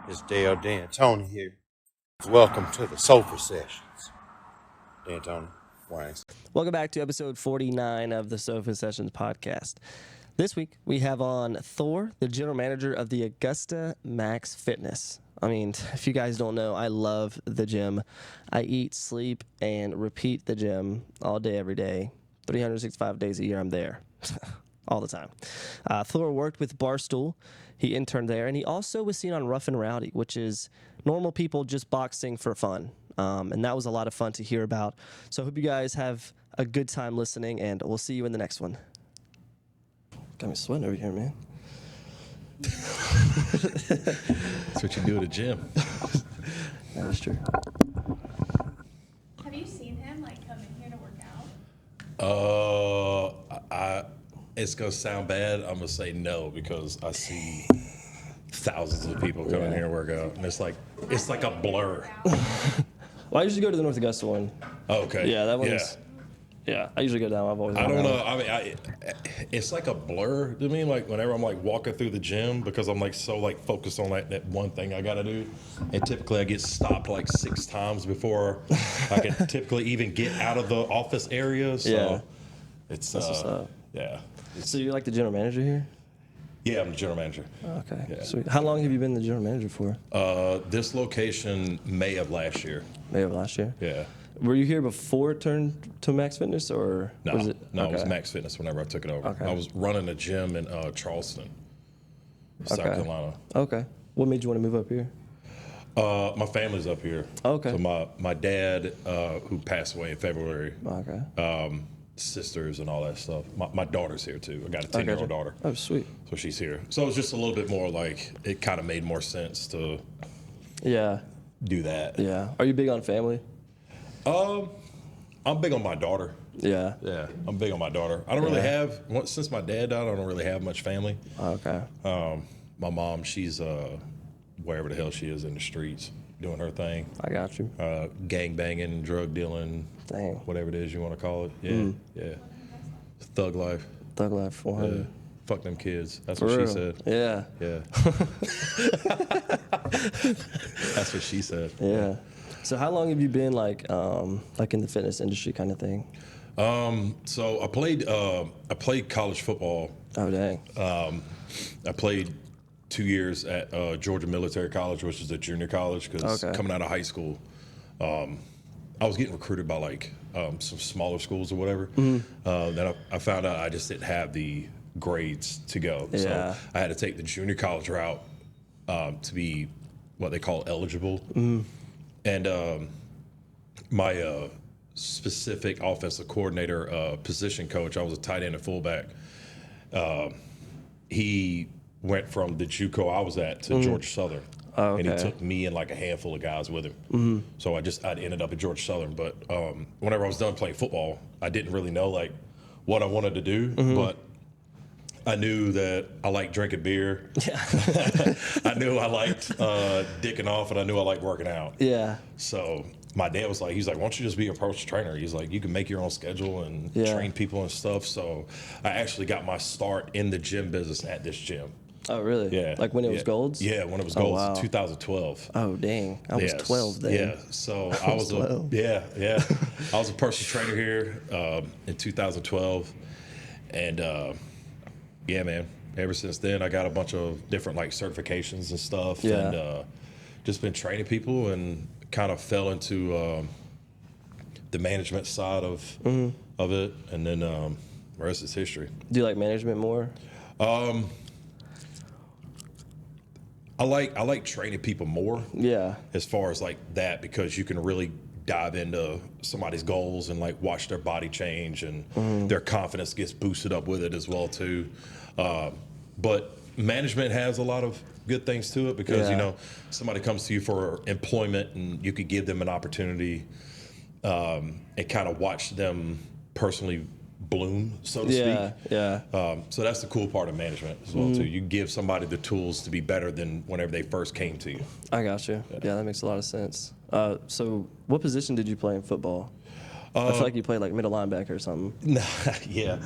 It's Dale D'Antoni here. Welcome to the Sofa Sessions. D'Antoni, Wayne. Welcome back to episode 49 of the Sofa Sessions podcast. This week, we have on Thor, the general manager of the Augusta Max Fitness. I mean, if you guys don't know, I love the gym. I eat, sleep, and repeat the gym all day, every day. 365 days a year, I'm there. All the time. Thor worked with Barstool. He interned there, and he also was seen on Rough and Rowdy, which is normal people just boxing for fun. And that was a lot of fun to hear about. So I hope you guys have a good time listening, and we'll see you in the next one. Got me sweating over here, man. That's what you do at a gym. That is true. Have you seen him come in here to work out? It's gonna sound bad. I'm gonna say no because I see thousands of people come in here and work out, and it's like a blur. Well, I usually go to the North Augusta one. Okay. Yeah, that one's. Yeah, I usually go down. I've always. I don't know. I mean, it's like a blur to me. Like whenever I'm walking through the gym because I'm so focused on that one thing I gotta do, and typically I get stopped 6 times before I can typically even get out of the office area. So Yeah. it's That's what's up. yeah. So you're like the general manager here? Yeah, I'm the general manager. Okay. Yeah. Sweet. How long have you been the general manager for? This location, May of last year. May of last year? Yeah. Were you here before it turned to Max Fitness, or No, was it? no, okay. it was Max Fitness whenever I took it over. Okay. I was running a gym in Charleston, South Okay. Carolina. Okay. What made you want to move up here? My family's up here. Okay. So my dad, who passed away in February, Okay. sisters and all that stuff. My daughter's here too. I got a 10-year-old daughter. Oh, sweet. So she's here. So it's just a little bit more it kind of made more sense to Yeah. do that. Yeah. Are you big on family? I'm big on my daughter. Yeah. Yeah, I'm big on my daughter. I don't really have, since my dad died, I don't really have much family. Okay. My mom, she's wherever the hell she is in the streets doing her thing. I got you. Gang banging, drug dealing, Dang. whatever it is you want to call it. Yeah, yeah. Thug life. Thug Life 400. Yeah. Fuck them kids. That's For what real? she said. Yeah. Yeah. That's what she said. Yeah. So how long have you been like in the fitness industry kind of thing? So I played college football. Oh, dang. I played 2 years at Georgia Military College, which is a junior college, because Okay. coming out of high school, I was getting recruited by some smaller schools or whatever. Then I found out I just didn't have the grades to go. Yeah. So I had to take the junior college route to be what they call eligible. And my specific offensive coordinator, position coach, I was a tight end and fullback. He went from the JUCO I was at to Georgia Southern. Oh, And he okay. took me and a handful of guys with him. So I ended up at Georgia Southern. But whenever I was done playing football, I didn't really know what I wanted to do. But I knew that I liked drinking beer. Yeah. I knew I liked dicking off, and I knew I liked working out. Yeah. So my dad was he's like, why don't you just be a personal trainer? He's like, you can make your own schedule and train people and stuff. So I actually got my start in the gym business at this gym. Oh, really? Yeah. Like when it was Gold's? Yeah, when it was Oh, Gold's, wow. 2012. Oh, dang. I was Yes. 12 then. Yeah, so I was 12. yeah. I was a personal trainer here in 2012, and yeah, man. Ever since then, I got a bunch of different certifications and stuff, Yeah. and just been training people, and kind of fell into the management side of it, and then the rest is history. Do you like management more? I like training people more. Yeah. As far as that, because you can really dive into somebody's goals and watch their body change, and their confidence gets boosted up with it as well too. But management has a lot of good things to it, because Yeah. somebody comes to you for employment, and you could give them an opportunity and kind of watch them personally bloom, so to Yeah. speak. Yeah. So that's the cool part of management as well too. You give somebody the tools to be better than whenever they first came to you. I got you. Yeah, that makes a lot of sense. So what position did you play in football? I feel like you played middle linebacker or something. Yeah.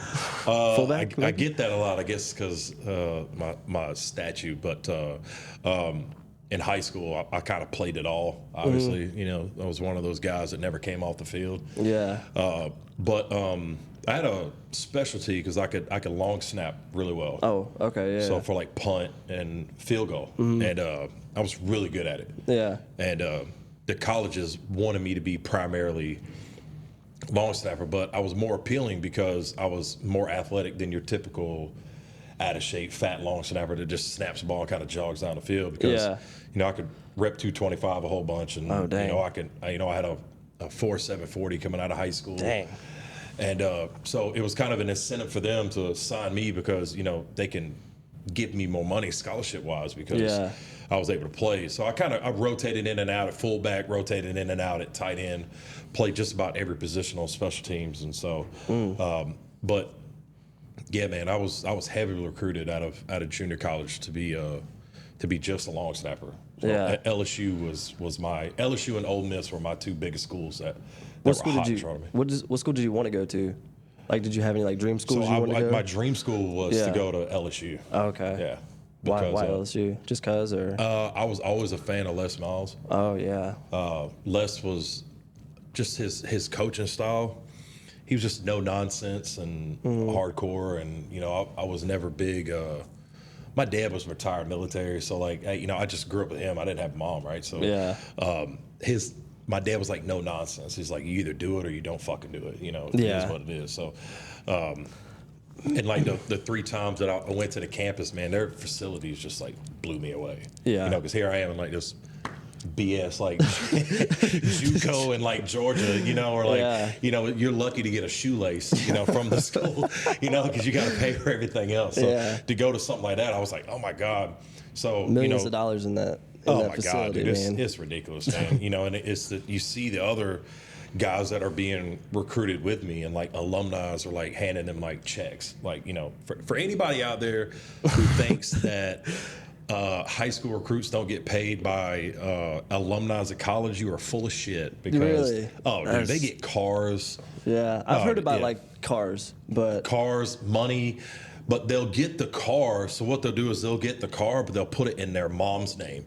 Fullback, I maybe? get that a lot, I guess, because my statue. But in high school, I kind of played it all. Obviously, you know, I was one of those guys that never came off the field. Yeah. But I had a specialty because I could long snap really well. Oh, okay, yeah. So for like punt and field goal, and I was really good at it. Yeah. And the colleges wanted me to be primarily long snapper, but I was more appealing because I was more athletic than your typical out of shape fat long snapper that just snaps the ball and kind of jogs down the field. Because you know, I could rep 225 a whole bunch, and oh, dang. you know I had a 4.740 coming out of high school. Dang. And so it was kind of an incentive for them to sign me because, you know, they can give me more money scholarship-wise because I was able to play. So I rotated in and out at fullback, rotated in and out at tight end, played just about every position on special teams. And so, but yeah, man, I was heavily recruited out of junior college to be just a long snapper. So LSU LSU and Ole Miss were my two biggest schools that What school were hot did in you? front of me. What school did you want to go to? Like, did you have any like dream schools you wanted to go? My dream school was to go to LSU. Oh, okay. Yeah. Why Because, LSU? Just cause or? I was always a fan of Les Miles. Oh yeah. Les was just his coaching style. He was just no nonsense and hardcore, and you know I was never big. My dad was retired military, so like you know I just grew up with him. I didn't have a mom, right? So my dad was like no nonsense. He's like, you either do it or you don't fucking do it. You know, it is what it is. So, and like the 3 times that I went to the campus, man, their facilities just like blew me away. Yeah. You know, because here I am in like this BS like JUCO in like Georgia, you know, or like you know, you're lucky to get a shoelace, you know, from the school, you know, because you got to pay for everything else. So to go to something like that, I was like, oh my god. So millions of dollars in that. Oh my facility, god, dude, man. it's ridiculous, man. You know, and it's that you see the other guys that are being recruited with me, and like alumni are like handing them like checks. Like, you know, for anybody out there who thinks that high school recruits don't get paid by alumni at college, you are full of shit. Because dude, they get cars. Yeah, I've heard about like cars, but cars, money. But they'll get the car. So what they'll do is they'll get the car, but they'll put it in their mom's name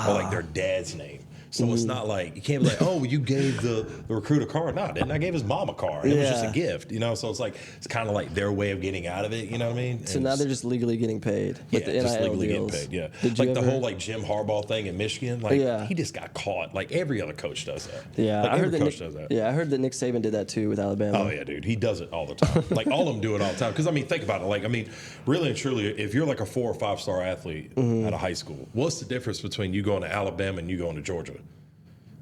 or like their dad's name. So it's not like, you can't be like, oh, you gave the recruit a car. No, I didn't. I gave his mom a car. And it was just a gift, you know? So it's like, it's kind of like their way of getting out of it, you know what I mean? So now they're just legally getting paid. With the NIL just legally deals. getting paid, Did like you the ever... whole like Jim Harbaugh thing in Michigan, like he just got caught. Like every other coach does that. Yeah, like I heard coach does that. Yeah, I heard that Nick Saban did that too with Alabama. Oh yeah, dude, he does it all the time. Like all of them do it all the time. Because I mean, think about it. Like I mean, really and truly, if you're like a 4 or 5 star athlete at a high school, what's the difference between you going to Alabama and you going to Georgia?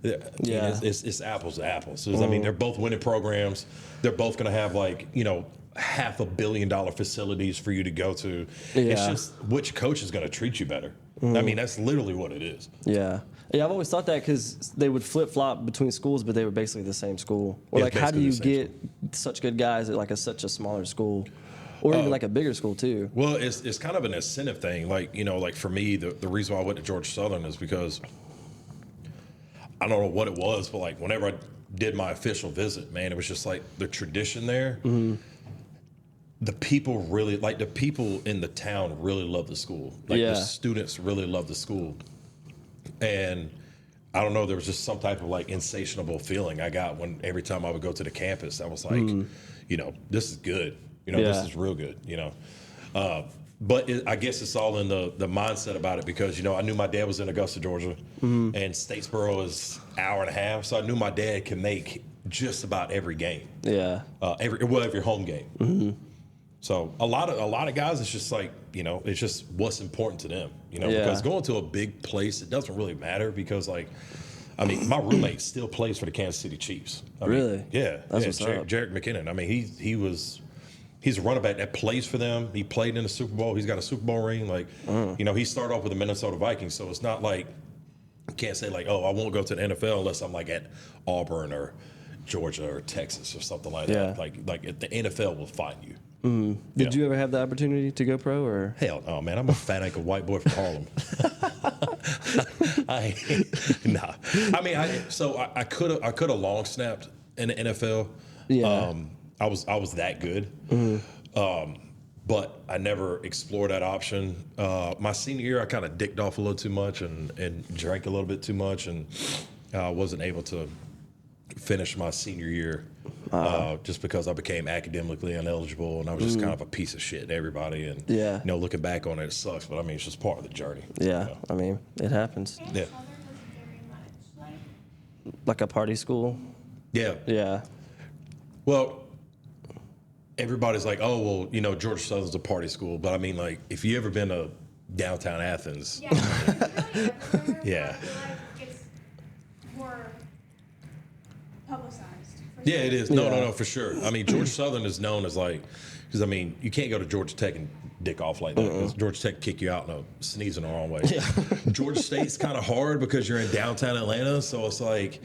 Yeah, it's apples to apples. So, I mean, they're both winning programs. They're both going to have like, you know, $500 million facilities for you to go to. It's just which coach is going to treat you better. I mean, that's literally what it is. Yeah, I've always thought that because they would flip flop between schools, but they were basically the same school. Or like, how do you get such good guys at like such a smaller school? Or even like a bigger school too. Well, it's kind of an incentive thing. Like, you know, like for me, the reason why I went to Georgia Southern is because I don't know what it was, but like whenever I did my official visit, man, it was just like the tradition there. The people really, like the people in the town really love the school. Like the students really love the school. And I don't know, there was just some type of like insatiable feeling I got when every time I would go to the campus, I was like, you know, this is good. You know, this is real good, you know. But I guess it's all in the mindset about it because, you know, I knew my dad was in Augusta, Georgia, and Statesboro is an hour and a half. So I knew my dad can make just about every game. Yeah. Every home game. So a lot of guys, it's just like, you know, it's just what's important to them, you know, because going to a big place, it doesn't really matter because, like, I mean, my roommate still plays for the Kansas City Chiefs. I mean, That's what's up. Jarek McKinnon. I mean, he's a running back that plays for them. He played in the Super Bowl. He's got a Super Bowl ring. Like, you know, he started off with the Minnesota Vikings. So it's not like, you can't say like, oh, I won't go to the NFL unless I'm like at Auburn or Georgia or Texas or something like that. Like the NFL will find you. Did you ever have the opportunity to go pro or? Hell no, man. I'm a fat ankle white boy from Harlem. Nah. I mean, I could have long snapped in the NFL. I was that good. but I never explored that option. My senior year, I kind of dicked off a little too much and drank a little bit too much, and wasn't able to finish my senior year just because I became academically ineligible, and I was just kind of a piece of shit to everybody. And looking back on it, it sucks, but I mean, it's just part of the journey. Yeah, I mean, it happens. And Yeah. Southern was very much Like a party school. Yeah. Yeah. Well, everybody's like, oh, well, Georgia Southern's a party school, but I mean, like, if you ever been to downtown Athens, yeah, it's really everywhere. Yeah. But I feel like it's more publicized. For yeah, sure. it is. No, for sure. I mean, Georgia Southern is known as like, because I mean, you can't go to Georgia Tech and dick off like that, because Georgia Tech kick you out sneezing the wrong way. Yeah. Georgia State's kind of hard because you're in downtown Atlanta, so it's like,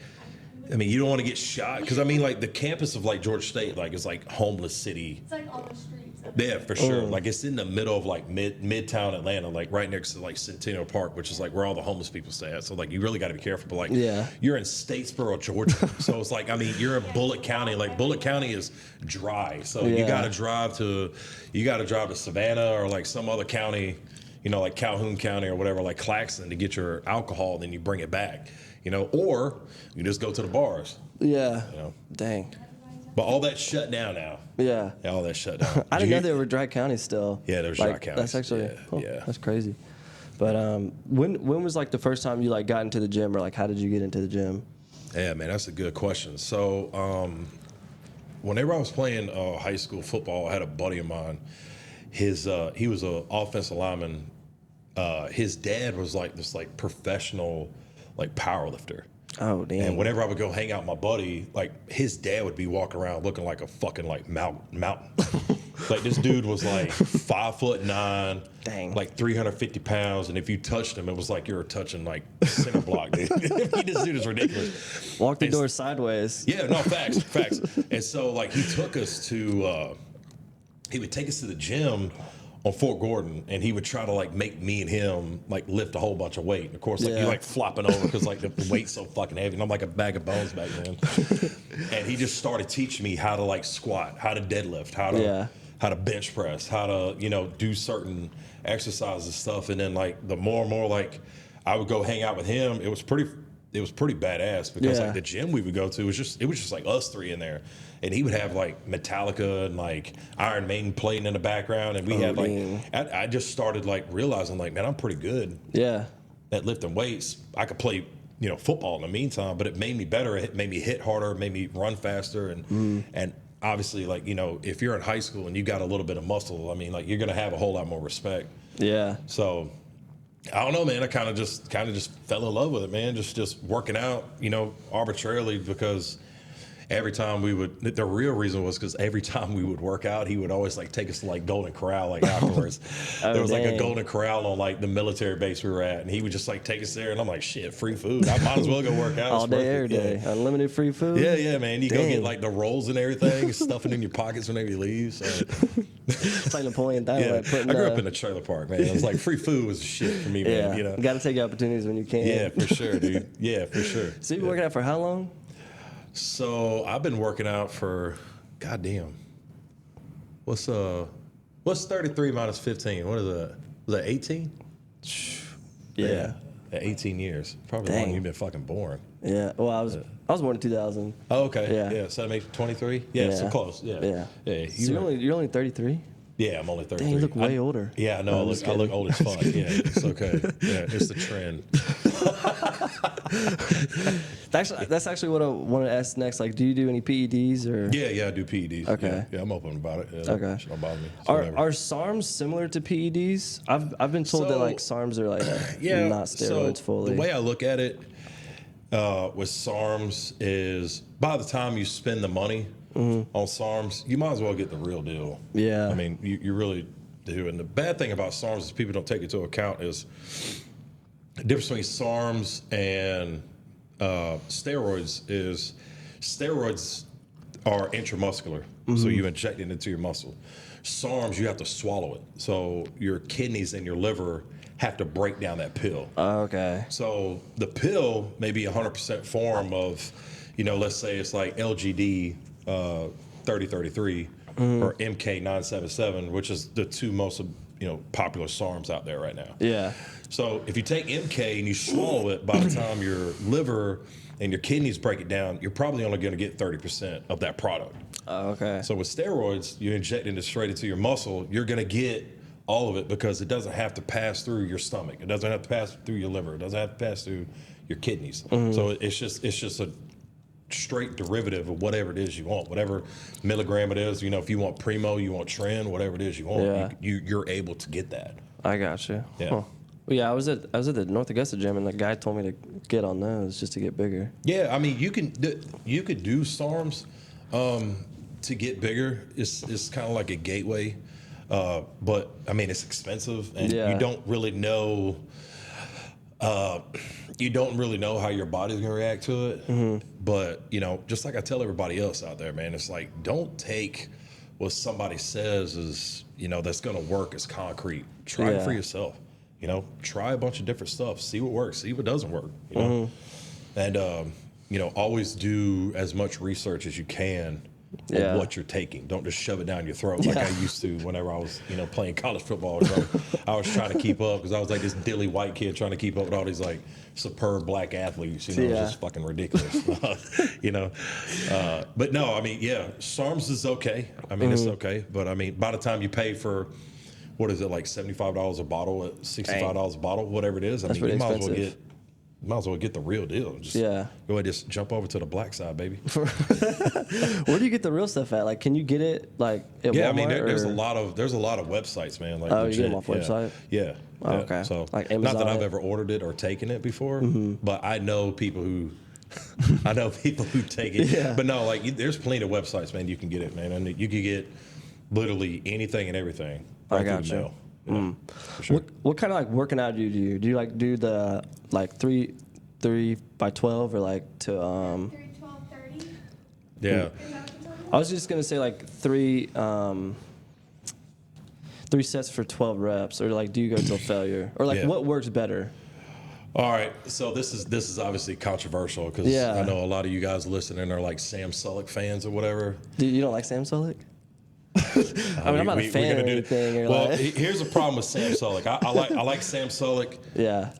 I mean, you don't want to get shot, because I mean, like, the campus of like Georgia State, like, is like homeless city. It's like all the streets. Yeah, for sure. Like, it's in the middle of like midtown Atlanta, like right next to like Centennial Park, which is like where all the homeless people stay at. So like, you really got to be careful. But like, you're in Statesboro, Georgia, so it's like, I mean, you're in Bullitt County. Like, Bullitt County is dry, so you got to drive to Savannah or like some other county, like Calhoun County or whatever, like Claxton, to get your alcohol. Then you bring it back, or you just go to the bars. Yeah. Dang. But all that's shut down now. Yeah. All that shut down. I didn't know there were dry counties still. Yeah, there's dry counties. That's actually, yeah. That's crazy. But when was like the first time you like got into the gym, or like how did you get into the gym? Yeah, man, that's a good question. So, whenever I was playing high school football, I had a buddy of mine. He was an offensive lineman. His dad was like this like professional like power lifter. Oh, damn. And whenever I would go hang out with my buddy, like, his dad would be walking around looking like a fucking like mountain. Like, this dude was like 5'9", Dang, like 350 pounds, and if you touched him, it was like you were touching like center block, dude. This dude is ridiculous. Walk the door sideways. Yeah, no, facts. And so like he would take us to the gym on Fort Gordon, and he would try to like make me and him like lift a whole bunch of weight. And of course, like, you're like flopping over because like the weight's so fucking heavy, and I'm like a bag of bones back then. And he just started teaching me how to like squat, how to deadlift, how to bench press, how to do certain exercises and stuff. And then like the more and more like I would go hang out with him, it was pretty badass, because like the gym we would go to was just like us three in there. And he would have like Metallica and like Iron Maiden playing in the background, and we had like I just started like realizing like, man, I'm pretty good at lifting weights. I could play football in the meantime, but it made me better. It made me hit harder, it made me run faster, and obviously like if you're in high school and you got a little bit of muscle, I mean, like, you're gonna have a whole lot more respect. Yeah. So I don't know, man. I kind of just fell in love with it, man. Just working out, arbitrarily, because every time the real reason was because every time we would work out, he would always like take us to like Golden Corral like afterwards. There was like a Golden Corral on like the military base we were at, and he would just like take us there, and I'm like, shit, free food. I might as well go work out. All day, every day. Unlimited free food. Yeah, man. You go get like the rolls and everything, stuffing in your pockets whenever you leave. So. It's like Napoleon Dynamite. I grew up in a trailer park, man. It was like free food was shit for me, man. You got to take opportunities when you can. Yeah, for sure, dude. Yeah, for sure. So you've been working out for how long? So I've been working out for, goddamn, what's 33 minus 15? What is that? Was that 18? Yeah. 18 years. Probably longer you've been fucking born. Yeah. Well, I was born in 2000. Oh, okay. Yeah. So that makes 23. Yeah. So close. Yeah. So you're only 33. Yeah, I'm only 33. Dang, you look way older. Yeah, no, I look old as fuck. Yeah, it's okay. Yeah, it's the trend. That's actually what I want to ask next. Like, do you do any PEDs or? Yeah, I do PEDs. Okay. Yeah, I'm open about it. Yeah, okay. Don't bother me. Are SARMs similar to PEDs? I've been told that like SARMs are like not steroids fully. The way I look at it with SARMs is, by the time you spend the money on SARMs, you might as well get the real deal. Yeah. I mean, you really do. And the bad thing about SARMs is people don't take into account is the difference between SARMs and steroids is steroids are intramuscular. So you inject it into your muscle. SARMs, you have to swallow it. So your kidneys and your liver have to break down that pill. Okay. So the pill may be 100% form of, let's say it's like LGD 3033, or MK977, which is the two most popular SARMs out there right now. Yeah. So if you take MK and you swallow it, by the time your liver and your kidneys break it down, you're probably only going to get 30% of that product. Oh, okay. So with steroids, you're injecting it straight into your muscle. You're going to get all of it because it doesn't have to pass through your stomach. It doesn't have to pass through your liver. It doesn't have to pass through your kidneys. So it's just a straight derivative of whatever it is you want, whatever milligram it is. If you want Primo, you want Trend, whatever it is you want, Yeah. you're able to get that. I got you. Yeah. Huh. Well, yeah, I was at the North Augusta gym, and the guy told me to get on those just to get bigger. Yeah, I mean, you could do SARMs to get bigger. It's kind of like a gateway, but I mean, it's expensive, and Yeah. you don't really know. You don't really know how your body's gonna react to it. But just like I tell everybody else out there, man, it's like, don't take what somebody says is that's gonna work as concrete. Try it for yourself. Try a bunch of different stuff. See what works. See what doesn't work. And always do as much research as you can on what you're taking. Don't just shove it down your throat like I used to whenever I was playing college football. I was trying to keep up because I was like this dilly white kid trying to keep up with all these like superb black athletes. It's just fucking ridiculous. But no, I mean, SARMs is okay. I mean, it's okay. But I mean, by the time you pay for what is it, like $75 a bottle, at $65 a bottle, whatever it is, I mean, you might as well get the real deal. Just go ahead, just jump over to the black side, baby. Where do you get the real stuff at? Like, can you get it like at Walmart? I mean, there's a lot of websites, man. Like, you get them off website? Yeah. Oh, okay. So like not Amazon. that I've ever ordered it or taken it before, but I know people who take it. Yeah. But no, like there's plenty of websites, man. You can get it, man, and you can get literally anything and everything. I got you. For sure. What kind of like working out do you do? Do you like do the like 3 by 12 or like to 3, 12, 30. Yeah. Is that what you're talking about? I was just gonna say like three sets for 12 reps, or like do you go till failure, or like what works better? All right, so this is obviously controversial because I know a lot of you guys listening are like Sam Sulek fans or whatever. You don't like Sam Sulek? I mean, I'm not a fan of anything. Well, here's the problem with Sam Sulek. I like Sam Sulek. Yeah.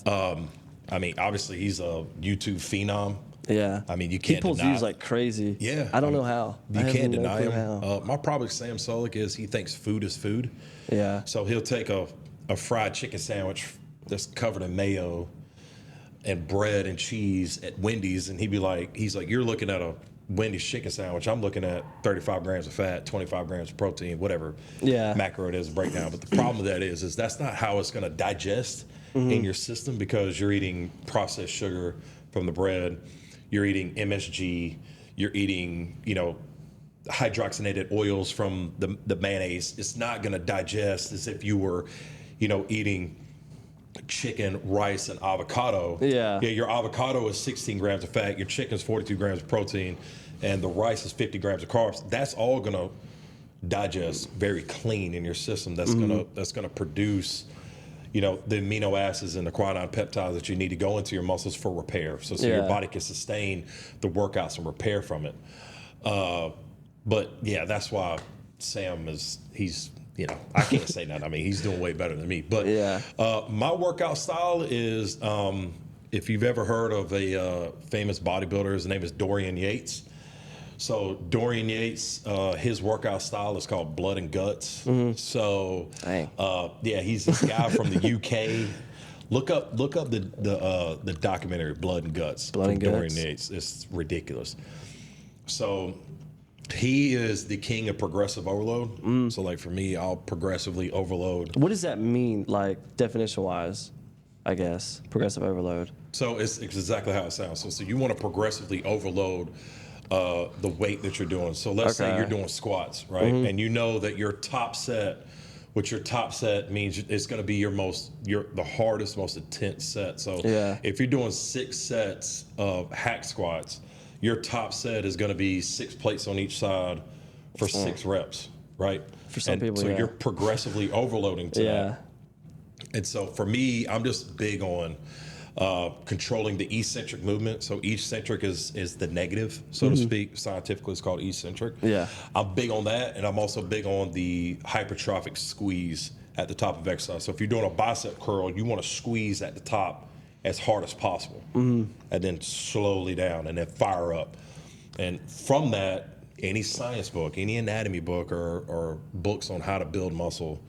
I mean, obviously he's a YouTube phenom. Yeah. I mean, you can't He pulls deny views like crazy. Yeah. I don't know how. You can't deny him. How. My problem with Sam Sulek is he thinks food is food. Yeah. So he'll take a fried chicken sandwich that's covered in mayo and bread and cheese at Wendy's, and he's like, you're looking at a Wendy's chicken sandwich. I'm looking at 35 grams of fat, 25 grams of protein, whatever macro it is breakdown. But the problem with that is that's not how it's going to digest in your system, because you're eating processed sugar from the bread, you're eating MSG, you're eating hydrogenated oils from the mayonnaise. It's not going to digest as if you were eating chicken, rice, and avocado. Yeah. Your avocado is 16 grams of fat, your chicken is 42 grams of protein, and the rice is 50 grams of carbs. That's all gonna digest very clean in your system. That's gonna produce, the amino acids and the quinine peptides that you need to go into your muscles for repair. So your body can sustain the workouts and repair from it. But yeah, that's why Sam he's I can't say that. I mean, he's doing way better than me. But my workout style is, if you've ever heard of a famous bodybuilder, his name is Dorian Yates. So Dorian Yates, his workout style is called Blood and Guts. So he's this guy from the UK. Look up the documentary Blood and Guts from Dorian Yates. It's ridiculous. So he is the king of progressive overload. So like for me, I'll progressively overload. What does that mean, like definition wise? I guess progressive overload. So it's exactly how it sounds. So you want to progressively overload the weight that you're doing. So let's say you're doing squats, right? And you know that your top set, which your top set means it's going to be the hardest, most intense set. So if you're doing 6 sets of hack squats, your top set is going to be 6 plates on each side for 6 reps, right? For some people, so you're progressively overloading to that. And so for me, I'm just big on controlling the eccentric movement. So eccentric is the negative, so to speak. Scientifically, it's called eccentric. Yeah. I'm big on that, and I'm also big on the hypertrophic squeeze at the top of exercise. So if you're doing a bicep curl, you want to squeeze at the top as hard as possible, and then slowly down, and then fire up. And from that, any science book, any anatomy book, or books on how to build muscle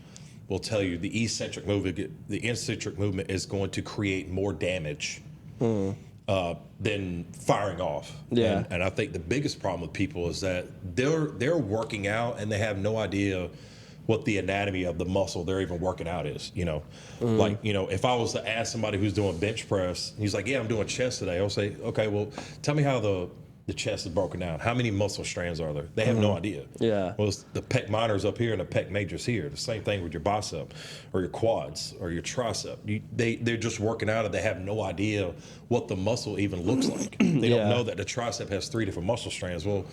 will tell you the eccentric movement is going to create more damage than firing off. Yeah. And I think the biggest problem with people is that they're working out and they have no idea what the anatomy of the muscle they're even working out is. Like, if I was to ask somebody who's doing bench press, he's like, yeah, I'm doing chest today. I'll say, okay, well, tell me how the chest is broken down. How many muscle strands are there? They have no idea. Yeah. Well, it's the pec minors up here and the pec majors here. The same thing with your bicep or your quads or your tricep. They're just working out and they have no idea what the muscle even looks like. They don't know that the tricep has 3 different muscle strands. Well,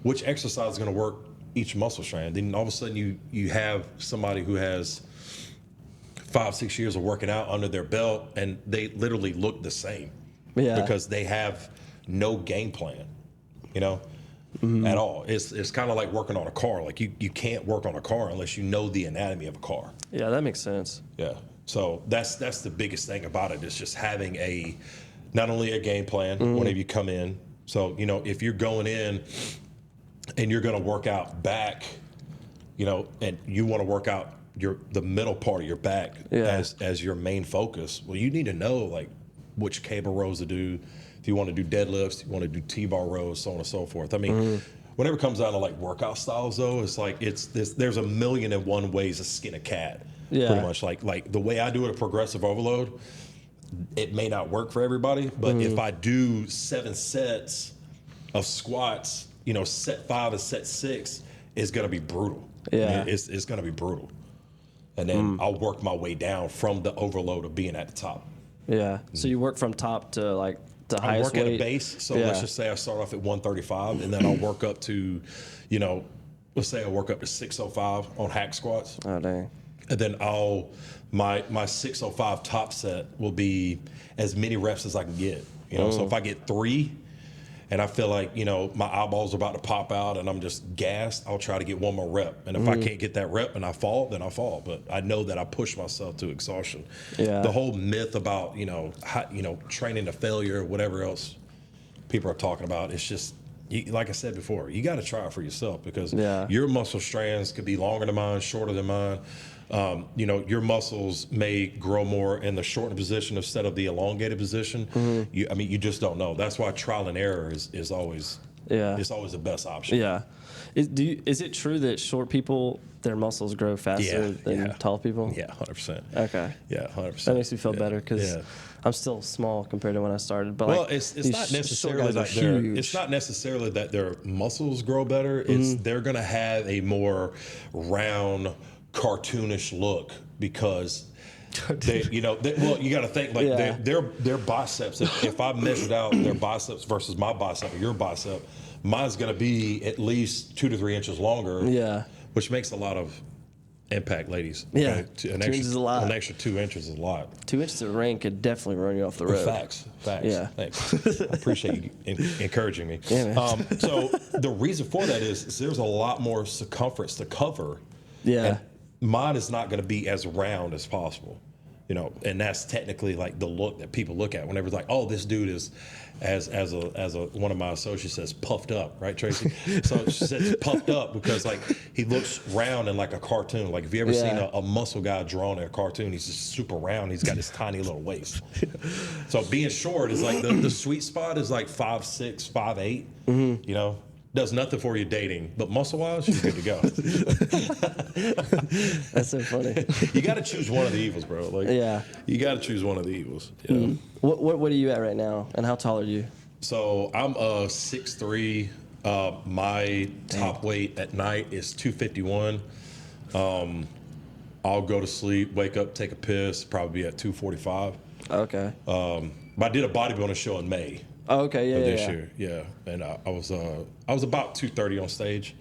which exercise is going to work each muscle strand? Then all of a sudden you have somebody who has 5-6 years of working out under their belt and they literally look the same. Yeah. Because they have no game plan. At all. It's kind of like working on a car. Like you can't work on a car unless you know the anatomy of a car. Yeah, that makes sense. Yeah. So that's the biggest thing about it is just having not only a game plan whenever you come in. So, if you're going in and you're going to work out back, and you want to work out the middle part of your back as your main focus, well, you need to know like which cable rows to do. If you want to do deadlifts, you want to do T-bar rows, so on and so forth. I mean, whenever it comes down to like workout styles, though, it's like there's a million and one ways to skin a cat. Yeah. Pretty much like the way I do it, a progressive overload, it may not work for everybody, but if I do 7 sets of squats, set 5 and set 6 is gonna be brutal. Yeah. It's gonna be brutal, and then I'll work my way down from the overload of being at the top. Yeah. So you work from top to like the I highest work at weight. a base, so let's just say I start off at 135, and then I'll work up to, let's say I work up to 605 on hack squats, Oh dang. and then my 605 top set will be as many reps as I can get. So if I get 3, and I feel like my eyeballs are about to pop out, and I'm just gassed, I'll try to get 1 more rep, and if I can't get that rep and I fall, then I fall. But I know that I push myself to exhaustion. Yeah. The whole myth about training to failure, whatever else people are talking about, it's just like I said before, you got to try it for yourself because your muscle strands could be longer than mine, shorter than mine. Your muscles may grow more in the shortened position instead of the elongated position. You just don't know. That's why trial and error is always it's always the best option. Yeah. Is it true that short people, their muscles grow faster than tall people? Yeah, 100%. Okay. Yeah, 100%. That makes me feel better because I'm still small compared to when I started. But well, it's not necessarily that it's not necessarily that their muscles grow better. It's they're gonna have a more round, cartoonish look because you got to think like their biceps. If I measured out their biceps versus my bicep or your bicep, mine's going to be at least 2 to 3 inches longer. Yeah, which makes a lot of impact, ladies. Yeah, okay? 2 inches is a lot. An extra 2 inches is a lot. 2 inches of rain could definitely run you off the road. Facts. Yeah, thanks. I appreciate you encouraging me. Yeah, man. So the reason for that is there's a lot more circumference to cover. Yeah. And mine is not going to be as round as possible, and that's technically like the look that people look at whenever it's like, oh, this dude is, as one of my associates says, puffed up, right, Tracy? So she says puffed up because like he looks round and like a cartoon. Like if you ever seen a muscle guy drawn in a cartoon, he's just super round. He's got this tiny little waist. So being short is like the sweet spot is like 5'6", 5'8", Does nothing for you dating, but muscle-wise, you're good to go. That's so funny. You got to choose one of the evils, bro. Like, you got to choose one of the evils. What are you at right now, and how tall are you? So I'm 6'3". My top weight at night is 251. I'll go to sleep, wake up, take a piss, probably be at 245. Okay. But I did a bodybuilding show in May. Oh, okay, This year, and I was about 230 on stage.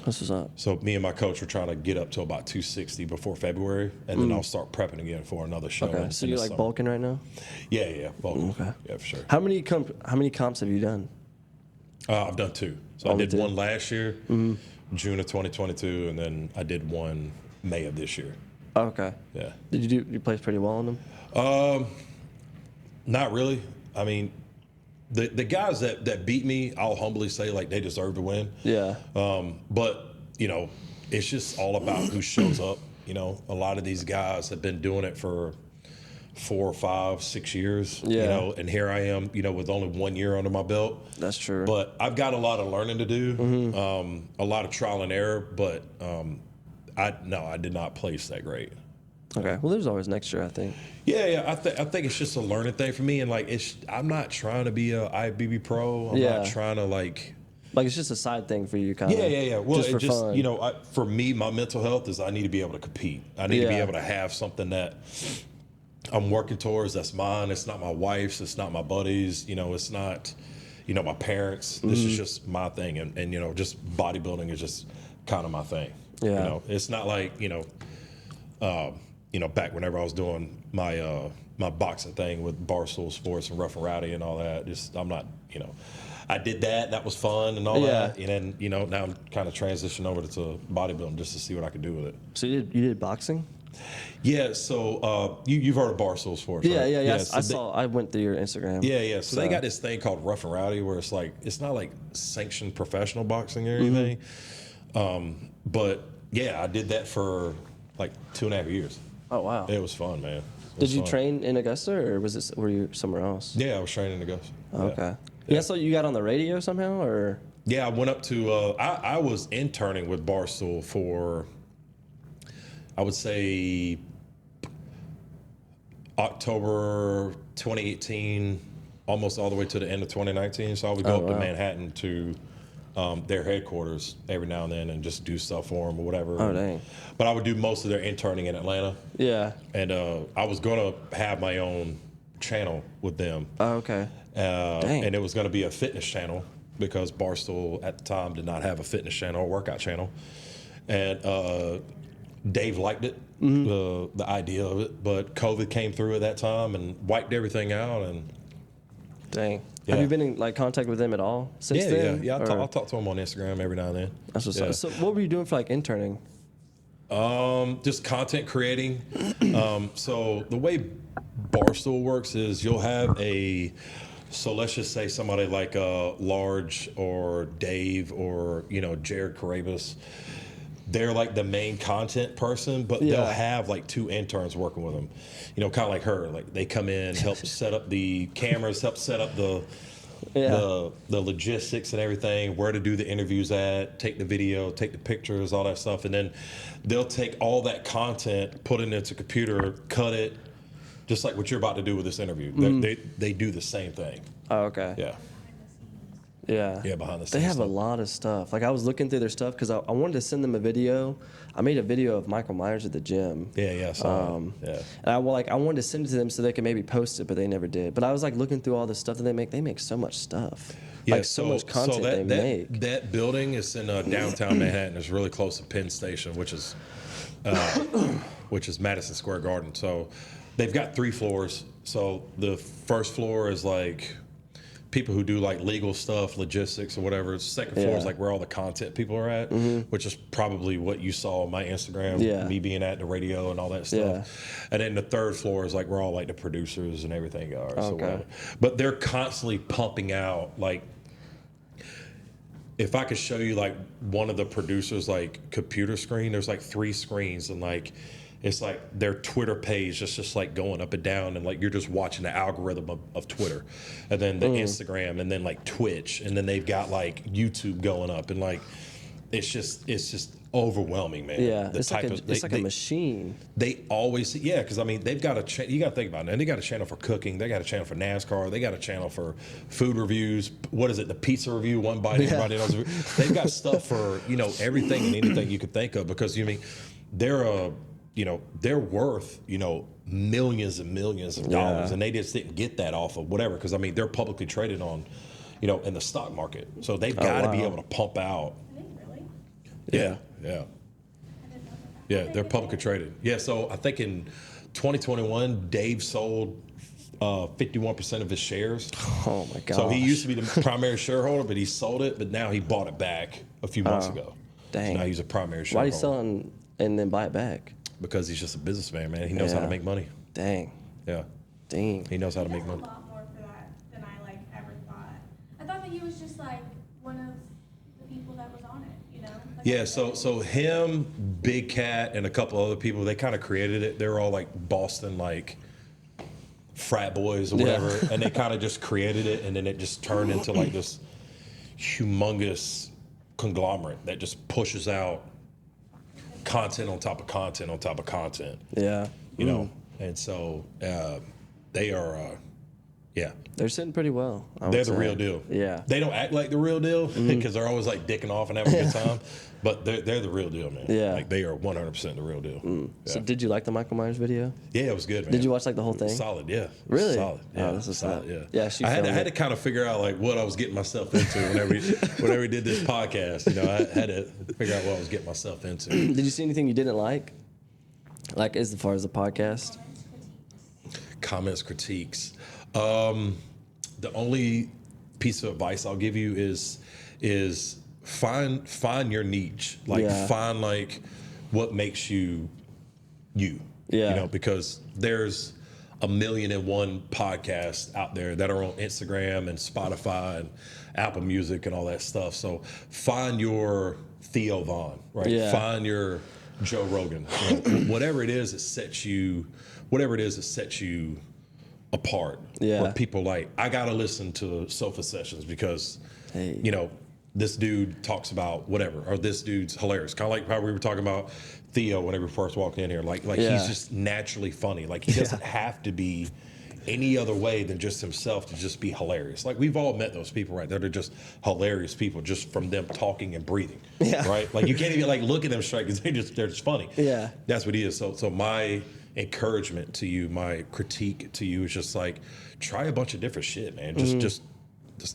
What's up? So me and my coach were trying to get up to about 260 before February, and then I'll start prepping again for another show. Okay, so you're like summer. bulking right now? Yeah, bulking. Okay. Yeah, for sure. How many comps have you done? I've done 2. So Only I did 2? one last year, June of 2022, and then I did one May of this year. Okay. Yeah. Did you place pretty well on them? Not really. I mean, the guys that beat me, I'll humbly say like they deserve to win. Yeah. But you know, it's just all about who shows up. You know, a lot of these guys have been doing it for 4, 5, 6 years. Yeah. You know, and here I am, you know, with only 1 year under my belt. That's true. But I've got a lot of learning to do, a lot of trial and error. But I did not place that great. Okay. Well, there's always next year, I think. Yeah. I think it's just a learning thing for me, and like I'm not trying to be a IBB pro. I'm not trying to like it's just a side thing for you, kind of. Yeah. Well, just for fun. You know, for me, my mental health is I need to be able to compete. I need to be able to have something that I'm working towards. That's mine. It's not my wife's. It's not my buddies. You know, it's not, you know, my parents. This is just my thing, and you know, just bodybuilding is just kind of my thing. Yeah. You know, it's not like back whenever I was doing my my boxing thing with Barstool Sports and Rough and Rowdy and all that. I'm not, you know, I did that. That was fun and all that. And then, you know, now I'm kind of transitioning over to bodybuilding just to see what I could do with it. So you did boxing? Yeah. So you've heard of Barstool Sports, right? Yeah. So I went through your Instagram. Yeah. So they got this thing called Rough and Rowdy where it's like, it's not like sanctioned professional boxing or anything. But yeah, I did that for like 2.5 years. Oh, wow. It was fun, man. Did you train in Augusta, or were you somewhere else? Yeah, I was training in Augusta. Oh, okay. Yeah, so you got on the radio somehow, or? Yeah, I went up to, I was interning with Barstool for, I would say, October 2018, almost all the way to the end of 2019. So I would go up to Manhattan to their headquarters every now and then and just do stuff for them or whatever. Oh, dang. But I would do most of their interning in Atlanta. Yeah. And I was going to have my own channel with them. Oh, okay. Dang. And it was going to be a fitness channel because Barstool at the time did not have a fitness channel or workout channel. And Dave liked it, the idea of it. But COVID came through at that time and wiped everything out. And dang. Yeah. Have you been in like contact with them at all since then? Yeah. I'll talk to them on Instagram every now and then. That's what's up. So what were you doing for like interning? Just content creating. So the way Barstool works is you'll have so let's just say somebody like Large or Dave or, you know, Jared Carabas. They're like the main content person, but they'll have like 2 interns working with them. You know, kind of like her. Like they come in, help set up the cameras, help set up the logistics and everything, where to do the interviews at, take the video, take the pictures, all that stuff. And then they'll take all that content, put it into a computer, cut it, just like what you're about to do with this interview. They do the same thing. Oh, okay. Yeah. Yeah, behind the scenes. They have a lot of stuff. Like I was looking through their stuff because I wanted to send them a video. I made a video of Michael Myers at the gym. Yeah, I saw that. Yeah. And I wanted to send it to them so they could maybe post it, but they never did. But I was like looking through all the stuff that they make. They make so much stuff. Yeah, like so much content they make. That building is in downtown Manhattan. It's really close to Penn Station, which is Madison Square Garden. So they've got 3 floors. So the first floor is like people who do like legal stuff, logistics or whatever. Second floor is like where all the content people are at, which is probably what you saw on my Instagram, me being at the radio and all that stuff. And then the third floor is like where all like the producers and everything are. So whatever. But they're constantly pumping out like, if I could show you like one of the producers like computer screen, there's like 3 screens and like, it's like their Twitter page is just like going up and down, and like you're just watching the algorithm of Twitter, and then the Instagram, and then like Twitch, and then they've got like YouTube going up, and like it's just overwhelming, man. Yeah, it's like a machine. They always, because I mean they've got you got to think about it. And they got a channel for cooking, they got a channel for NASCAR, they got a channel for food reviews. What is it? The pizza review, one bite, everybody else. They've got stuff for everything and anything you could think of, because they're worth, millions and millions of dollars, and they just didn't get that off of whatever, because I mean they're publicly traded on, in the stock market, so they've got to be able to pump out. Yeah. I didn't know that. Yeah, they're publicly traded. Yeah, so I think in 2021, Dave sold 51% of his shares. Oh my god. So he used to be the primary shareholder, but he sold it, but now he bought it back a few months ago. dang. So now he's a primary Why shareholder. are you selling and then buy it back? Because he's just a businessman, man. He knows how Yeah. to make money. Dang. Yeah, Dang. he knows how to He make does money. a lot more for that than I like ever thought. I thought that he was just like one of the people that was on it, you know? Like, Yeah, so him, Big Cat, and a couple other people, they kind of created it. They were all like Boston, like frat boys or Yeah. whatever, and they kind of just created it, and then it just turned into like this humongous conglomerate that just pushes out content on top of content on top of content. Yeah. You know, and so they are, yeah. They're sitting pretty well. I They're would the say. real deal. Yeah. They don't act like the real deal because they're always like dicking off and having a good time. But they're the real deal, man. Yeah. Like they are 100% the real deal. Yeah. So did you like the Michael Myers video? Yeah, it was good, man. Did you watch like the whole thing? Solid, yeah. Really? Solid. Oh, Yeah. this is solid, solid. yeah. Yeah, she I had filmed to it. kind of figure out like what I was getting myself into whenever we did this podcast. You know, I had to figure out what I was getting myself into. Did you see anything you didn't like? Like as far as the podcast? Comments, critiques. The only piece of advice I'll give you is find your niche. Like Yeah. find like what makes you you. Yeah. You know, because there's 1,000,001 podcasts out there that are on Instagram and Spotify and Apple Music and all that stuff. So find your Theo Vaughn, right? Yeah. Find your Joe Rogan. You know, whatever it is that sets you apart. Yeah. Where people like, I gotta listen to Sofa Sessions because Hey. you know, this dude talks about whatever, or this dude's hilarious. Kind of like how we were talking about Theo whenever we first walked in here. Like Yeah. he's just naturally funny. Like he doesn't have to be any other way than just himself to just be hilarious. Like we've all met those people, right? That are just hilarious people just from them talking and breathing. Yeah. Right? Like you can't even like look at them straight because they're just funny. Yeah. That's what he is. So my encouragement to you, my critique to you is just like try a bunch of different shit, man. Just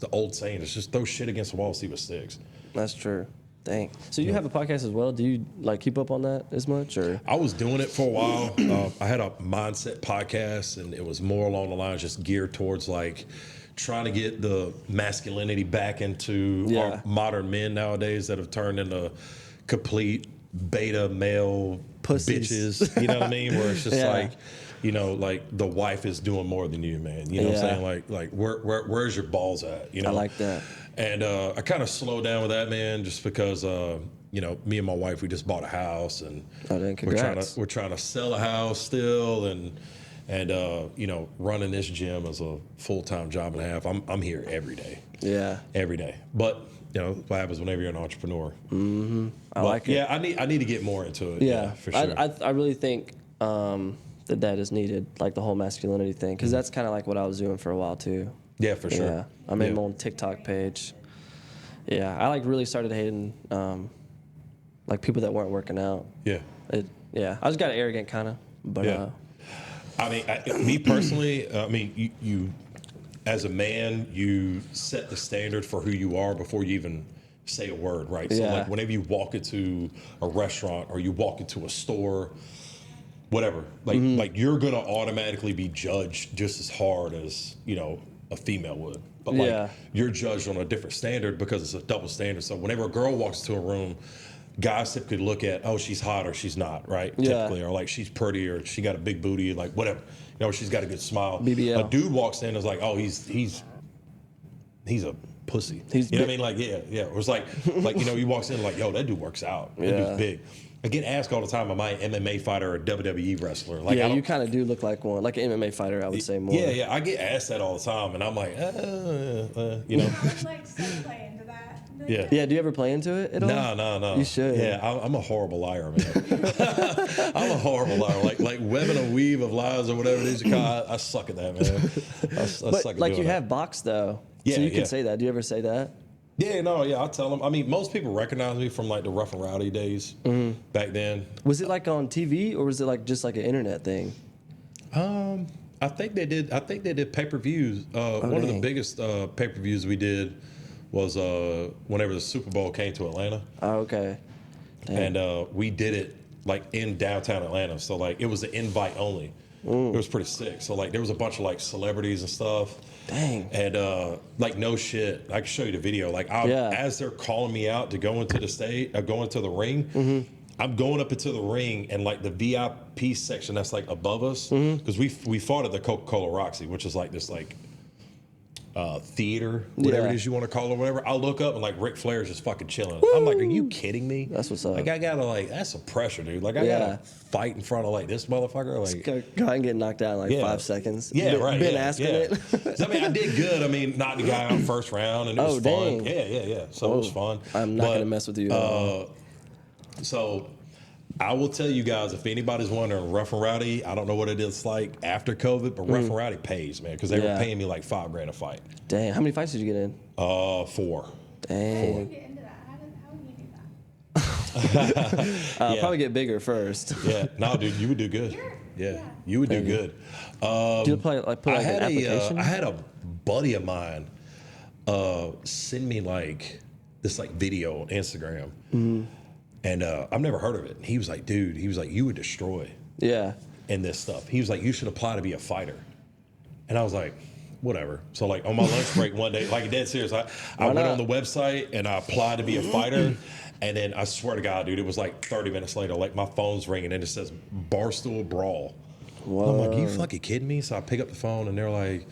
the old saying is just throw shit against the wall, see what sticks. That's true. Dang. So you have a podcast as well? Do you like keep up on that as much or? I was doing it for a while. I had a mindset podcast, and it was more along the lines just geared towards like trying to get the masculinity back into Yeah. our modern men nowadays that have turned into complete beta male Pussies. bitches. You know what I mean? Where it's just Yeah. like, you know, like the wife is doing more than you, man. You know what I'm Yeah. saying? Like where's your balls at? You know, I like that. And I kind of slowed down with that, man, just because you know, me and my wife, we just bought a house, and Oh, dang, congrats. we're trying to sell a house still, and you know, running this gym is a full-time job and a half. I'm here every day, Yeah. every day. But you know, what happens whenever you're an entrepreneur. I like it. Yeah, I need to get more into it. Yeah, for sure. I really think that is needed, like the whole masculinity thing, because that's kind of like what I was doing for a while too. yeah, for sure. Yeah, I made Yeah. my own TikTok page. Yeah, I like really started hating like people that weren't working out. Yeah. Yeah, I just got arrogant kind of, but Yeah. I mean, me personally, I mean, you as a man, you set the standard for who you are before you even say a word, right? So Yeah. like whenever you walk into a restaurant or you walk into a store, whatever, like Mm-hmm. like you're gonna automatically be judged just as hard as, you know, a female would. But like Yeah. you're judged on a different standard because it's a double standard. So whenever a girl walks into a room, guys typically look at, oh, she's hot or she's not, right? Yeah. Typically, or like she's pretty or she got a big booty, like whatever. You know, she's got a good smile. BBL. A dude walks in and is like, oh, he's a pussy. He's you know what I big. mean? Like, yeah. It was like you know, he walks in like, yo, that dude works out. That Yeah. dude's big. I get asked all the time, am I an MMA fighter or a WWE wrestler? Like, yeah, I don't- you kind of do look like one, like an MMA fighter, I would say more. yeah. I get asked that all the time, and I'm like, you know. I would like so play into that. Yeah. Yeah, do you ever play into it at all? No. You should. Yeah, I'm a horrible liar, man. I'm a horrible liar. Like webbing a weave of lies or whatever it is you call it. I suck at that, man. I suck But at like doing you that. have box though, Yeah, so you can yeah. say that. Do you ever say that? Yeah, I tell them. I mean, most people recognize me from like the Rough and Rowdy days back then. Was it like on TV or was it like just like an internet thing? I think they did. Pay-per-views. One of the dang. biggest pay-per-views we did was whenever the Super Bowl came to Atlanta. Oh, okay. and we did it like in downtown Atlanta. So like it was an invite only. It was pretty sick. So like there was a bunch of like celebrities and stuff. Dang. And like no shit, I can show you the video. Like as they're calling me out to go into the go into the ring, I'm going up into the ring and like the VIP section that's like above us because we fought at the Coca-Cola Roxy, which is like this like theater, whatever it is you want to call it, or whatever. I look up and like Ric Flair is just fucking chilling. I'm like, are you kidding me? That's what's up. Like I gotta like that's some pressure, dude. Like I gotta fight in front of like this motherfucker. Like Go ahead and get knocked out in like 5 seconds. Yeah, right. Ben Askren it. I mean, I did good. I mean, knocked the guy out first round, and it was fun. Dang. Yeah. So it was fun. I'm not gonna mess with you. So I will tell you guys, if anybody's wondering, Rough and Rowdy, I don't know what it is like after COVID, but Rough and Rowdy pays, man, because they were paying me like $5,000 a fight. Dang, how many fights did you get in? 4. Dang. Get into that. How would you do that? Probably get bigger first. Yeah, no, dude, you would do good. Yeah, you would do good. Do you play like put like an application? I had a buddy of mine send me like this like video on Instagram. And I've never heard of it. He was like, dude, you would destroy in this stuff. He was like, you should apply to be a fighter. And I was like, whatever. So like on my lunch break one day, like dead serious, I went on the website and I applied to be a fighter. And then I swear to God, dude, it was like 30 minutes later, like my phone's ringing and it says Barstool Brawl. Whoa. I'm like, are you fucking kidding me? So I pick up the phone and they're like,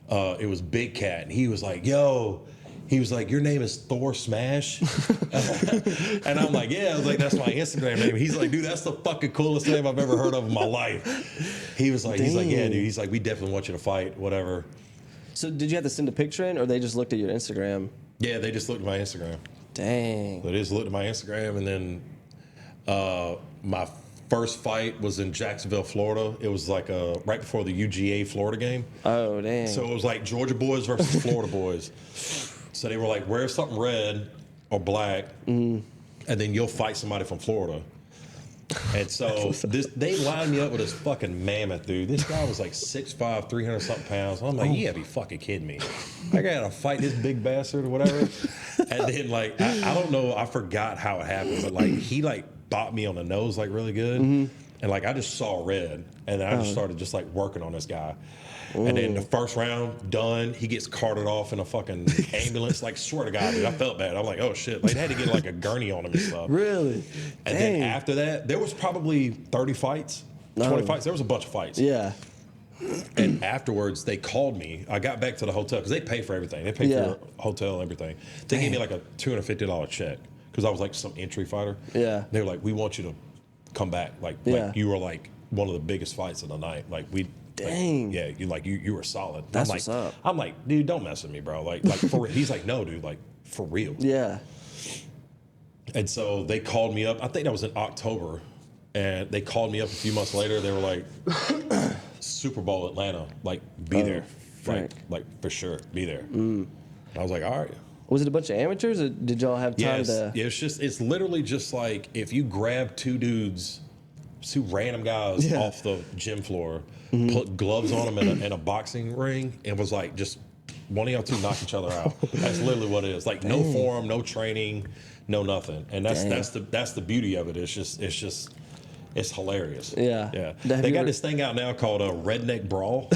it was Big Cat. And he was like, yo, he was like, your name is Thor Smash? And I'm like, yeah. I was like, that's my Instagram name. He's like, dude, that's the fucking coolest name I've ever heard of in my life. He was like, he's like, yeah, dude. He's like, we definitely want you to fight, whatever. So did you have to send a picture in, or they just looked at your Instagram? Yeah, they just looked at my Instagram. Dang. So they just looked at my Instagram, and then my first fight was in Jacksonville, Florida. It was like right before the UGA Florida game. Oh, dang. So it was like Georgia boys versus Florida boys. So they were like, wear something red or black, and then you'll fight somebody from Florida. And so they lined me up with this fucking mammoth, dude. This guy was like 6'5", 300-something pounds. I'm like, you gotta be fucking kidding me. I gotta fight this big bastard or whatever. And then like, I don't know, I forgot how it happened, but like he like bopped me on the nose like really good. And like I just saw red. And then I just started just like working on this guy. And then the first round done, he gets carted off in a fucking ambulance. Like, swear to God, dude, I felt bad. I'm like, oh shit. Like, they had to get like a gurney on him and stuff. Really? And then after that, there was probably 30 fights, 20 fights. There was a bunch of fights. Yeah. And afterwards, they called me. I got back to the hotel because they pay for everything. They pay for your hotel and everything. They gave me like a $250 check because I was like some entry fighter. Yeah. They were like, we want you to come back. Like you were like one of the biggest fights of the night. Like we. Dang. Like, yeah, you were solid. That's I'm like, what's up. I'm like, dude, don't mess with me, bro. Like for real. He's like, no, dude, like for real. Yeah. And so they called me up. I think that was in October, and they called me up a few months later. They were like, Super Bowl Atlanta, like be there, like for sure, be there. And I was like, all right. Was it a bunch of amateurs, or did y'all have time to? Yeah, it's literally just like if you grab two random guys off the gym floor, put gloves on them in a boxing ring, and was like, just one of y'all two knock each other out. That's literally what it is. Like no form, no training, no nothing. And that's the beauty of it. It's hilarious. Yeah. They got this thing out now called Redneck Brawl.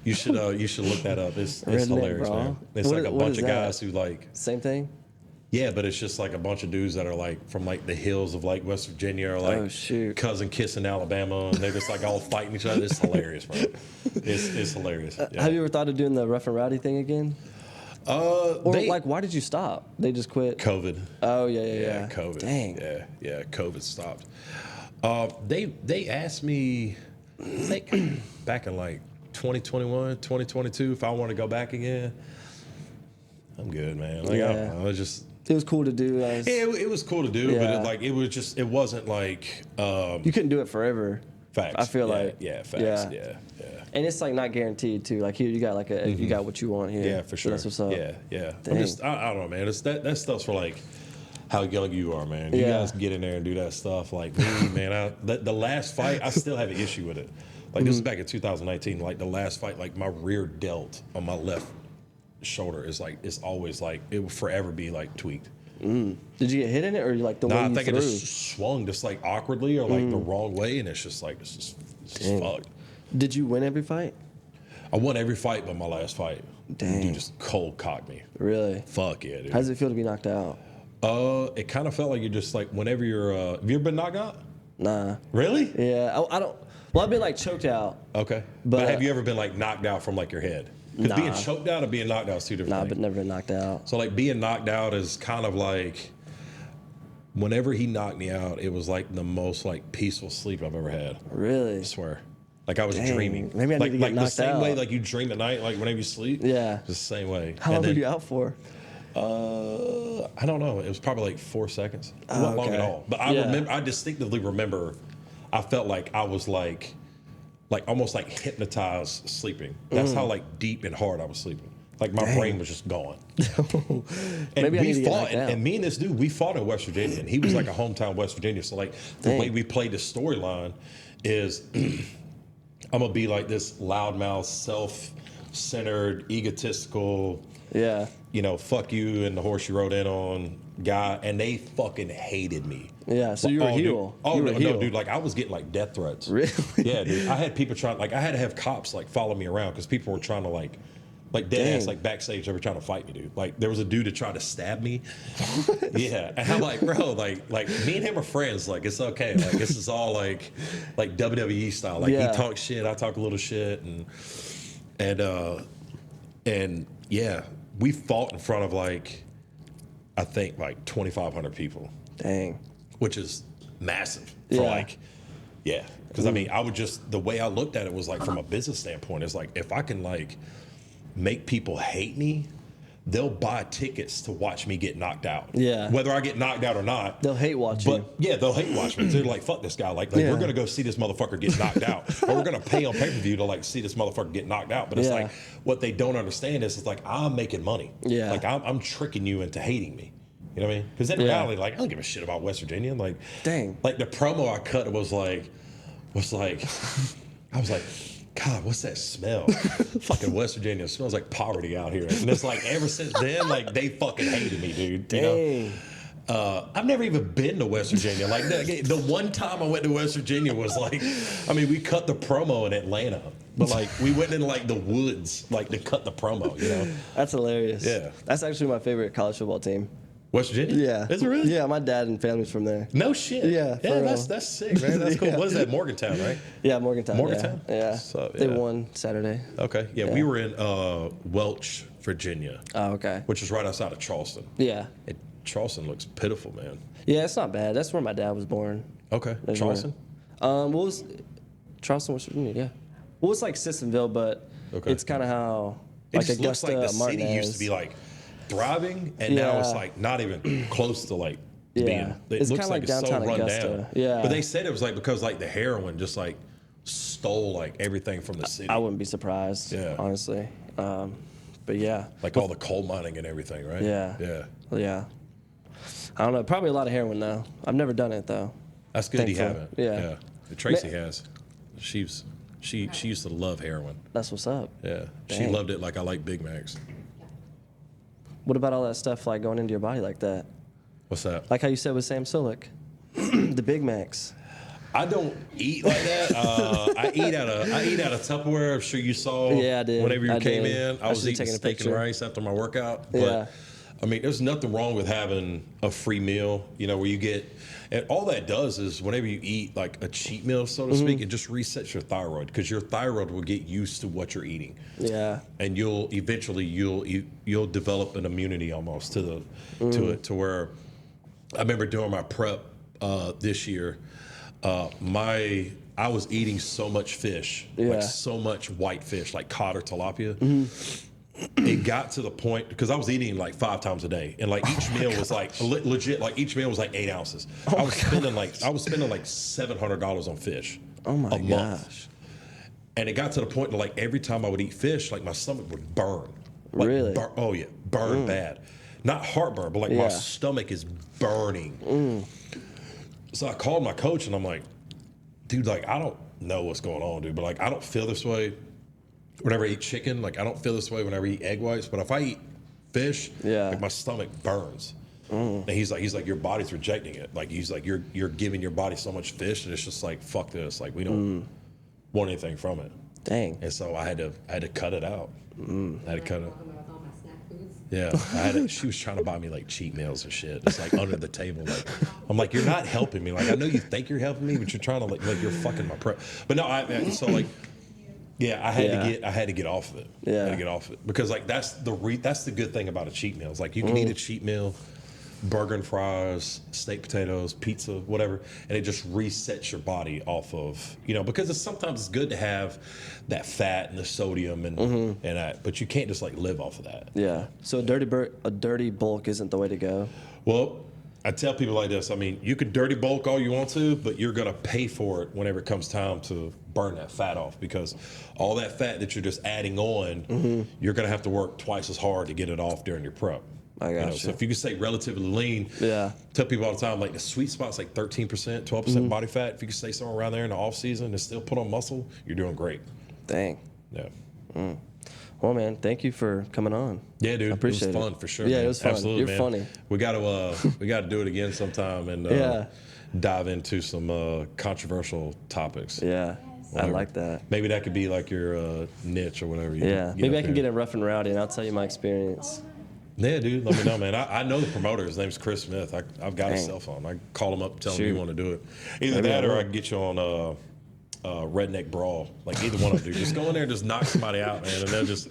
You should look that up. It's hilarious, Brawl? man. It's like a bunch of guys who like same thing. Yeah, but it's just like a bunch of dudes that are like from like the hills of like West Virginia or like cousin kissing Alabama, and they're just like all fighting each other. It's hilarious, bro. It's hilarious. Yeah. Have you ever thought of doing the Rough and Rowdy thing again? Or like, why did you stop? They just quit. COVID. Oh yeah. COVID. Dang. Yeah. COVID stopped. They asked me, I think back in like 2021, 2022, if I want to go back again. I'm good, man. Like I don't know. It was cool to do. It was cool to do, but it wasn't like you couldn't do it forever. Facts. I feel like facts. Yeah. And it's like not guaranteed too. Like here, you got like you got what you want here. Yeah, for sure. So that's what's up. Yeah. Dang. I don't know, man. That stuff's for like how young you are, man. You guys get in there and do that stuff. Like me, man. The last fight, I still have an issue with it. Like this is back in 2019. Like the last fight, like my rear delt on my left shoulder is like it's always like it will forever be like tweaked. Did you get hit in it, or you like the No, way I you think threw? it just swung just like awkwardly or like the wrong way, and it's just fucked. Did you win every fight? I won every fight but my last fight. Dang. Dude just cold cocked me. Really? Fuck yeah, dude. How does it feel to be knocked out? It kind of felt like you're just like whenever you're. Have you ever been knocked out? Nah. Really? Yeah, I don't. Well, I've been like choked out. Okay. But- But have you ever been like knocked out from like your head? Because Nah. being choked out and being knocked out is two different Nah, things. but never been knocked out. So like being knocked out is kind of like whenever he knocked me out, it was like the most like peaceful sleep I've ever had. Really? I swear. Like I was Dang. dreaming. Maybe I need like to get like the knocked same way out. like you dream at night, like whenever you sleep. Yeah. Just the same way. How long were you out for? I don't know. It was probably like 4 seconds. It Oh, wasn't long okay. at all. But I distinctly remember I felt like I was like almost like hypnotized sleeping. That's how like deep and hard I was sleeping. Like my brain was just gone. And Maybe I need to we get fought, knocked out. and me and this dude, we fought in West Virginia, and he was like a hometown West Virginia. So like the Dang. way we played the storyline is I'm gonna be like this loudmouth, self-centered, egotistical, Yeah. fuck you and the horse you rode in on guy, and they fucking hated me. Yeah, so you were a dude. heel. Oh, You were a no, heel. dude, like I was getting like death threats. Really? Yeah, dude. I had people trying, like I had to have cops like follow me around because people were trying to like dead ass Dang. like backstage, they were trying to fight me, dude. Like there was a dude that tried to stab me. Yeah, and I'm like, bro, like me and him are friends. Like it's okay. Like this is all like WWE style. Like Yeah. he talks shit, I talk a little shit, and yeah, we fought in front of like I think like 2,500 people, Dang. which is massive for Yeah. like, yeah. Because I mean, I would just, the way I looked at it was like from a business standpoint, it's like if I can like make people hate me, they'll buy tickets to watch me get knocked out. Yeah. Whether I get knocked out or not. They'll hate watch you. But yeah, they'll hate watch me. They're like, fuck this guy. Like Yeah. we're gonna go see this motherfucker get knocked out, or we're gonna pay on pay-per-view to like see this motherfucker get knocked out. But it's Yeah. like what they don't understand is it's like I'm making money. Yeah. Like I'm tricking you into hating me. You know what I mean? Because in Yeah. reality, like I don't give a shit about West Virginia. Like, Dang. Like the promo I cut was like, I was like, God, what's that smell? Fucking West Virginia smells like poverty out here. And it's like ever since then, like they fucking hated me, dude. You know? Dang. I've never even been to West Virginia. Like the one time I went to West Virginia was like, I mean, we cut the promo in Atlanta, but like we went in like the woods, like to cut the promo. You know, That's hilarious. Yeah. That's actually my favorite college football team. West Virginia. Yeah. Is it really? Yeah, my dad and family's from there. No shit. Yeah, for Yeah, real. that's sick, man. That's cool. Yeah. What is that? Morgantown, right? Yeah, Morgantown. Morgantown? Yeah. So, They yeah. won Saturday. Okay. Yeah, Yeah. we were in Welch, Virginia, Oh, okay. which is right outside of Charleston. Yeah. Charleston looks pitiful, man. Yeah, it's not bad. That's where my dad was born. Okay. That's Charleston. What was Charleston, West Virginia? Yeah. Well, it's like Sissonville, but Okay. it's kind of how It like just looks like the Augusta, city used Martinez. to be like thriving, and now it's Yeah. like not even close to like Yeah. being. It It's looks kinda like like it's so downtown run Augusta. down. Yeah. But they said it was like because like the heroin just like stole like everything from the city, I wouldn't be surprised. Yeah. Honestly. But yeah. like all the coal mining and everything, right? Yeah. Yeah. Yeah. I don't know. Probably a lot of heroin though. I've never done it though. That's good. You Thankfully. haven't. Yeah. Tracy has. She used to love heroin. That's what's up. Yeah. She Dang. loved it like I like Big Macs. What about all that stuff like going into your body like that? What's that? Like how you said with Sam Sulek, the Big Macs. I don't eat like that. I eat out of Tupperware. I'm sure you saw. Yeah, I did. Whenever you I came did. in, I I was should've eating taken a steak and picture. rice after my workout. But Yeah. I mean, there's nothing wrong with having a free meal. You know, where you get, and all that does is whenever you eat like a cheat meal, so to speak, it just resets your thyroid because your thyroid will get used to what you're eating. Yeah. And you'll eventually you'll develop an immunity almost to it to where I remember doing my prep this year. I was eating so much fish, Yeah. like so much white fish, like cod or tilapia. It got to the point because I was eating like 5 times a day, and like each meal was like legit. Like each meal was like 8 ounces. I was spending like $700 on fish. Oh my a month. gosh. And it got to the point that like every time I would eat fish, like my stomach would burn. Like, Really? Oh yeah, burn bad. Not heartburn, but like my Yeah. stomach is burning. So I called my coach and I'm like, dude, like I don't know what's going on, dude, but like I don't feel this way whenever I eat chicken. Like I don't feel this way whenever I eat egg whites, but if I eat fish, Yeah. like my stomach burns. And he's like, your body's rejecting it. Like he's like, you're giving your body so much fish, and it's just like, fuck this. Like we don't want anything from it. Dang. And so I had to cut it out. I had to cut it. Walking around with all my snack foods. Yeah, she was trying to buy me like cheat meals and shit. It's like under the table. Like I'm like, you're not helping me. Like I know you think you're helping me, but you're trying to like you're fucking my prep. But no, so like, yeah, I had to get off of it. Yeah. I had to get off of it because like that's the good thing about a cheat meal. Is like you can eat a cheat meal, burger and fries, steak, potatoes, pizza, whatever, and it just resets your body off of, because sometimes it's good to have that fat and the sodium and that, but you can't just like live off of that. Yeah. So a dirty bulk isn't the way to go. Well, I tell people like this. I mean, you can dirty bulk all you want to, but you're gonna pay for it whenever it comes time to burn that fat off, because all that fat that you're just adding on, you're gonna have to work twice as hard to get it off during your prep. I got you. So if you can stay relatively lean, tell people all the time, like the sweet spot's like 13%, 12% body fat. If you can stay somewhere around there in the off season and still put on muscle, you're doing great. Dang. Yeah. Well, man, thank you for coming on. Yeah, dude. I appreciate it was it. fun for sure. Yeah, man. it was fun. Absolutely, You're man. funny. We gotta do it again sometime and dive into some controversial topics. Yeah. I like that. Maybe that could be like your niche or whatever. Maybe I can get it rough and rowdy, and I'll tell you my experience. Yeah, dude. Let me know, man. I know the promoter. His name's Chris Smith. I've got his cell phone. I call him up, tell him you want to do it. Either Maybe that, I or will. I can get you on Redneck Brawl. Like either one of them, dude. Just go in there and just knock somebody out, man. And they'll just.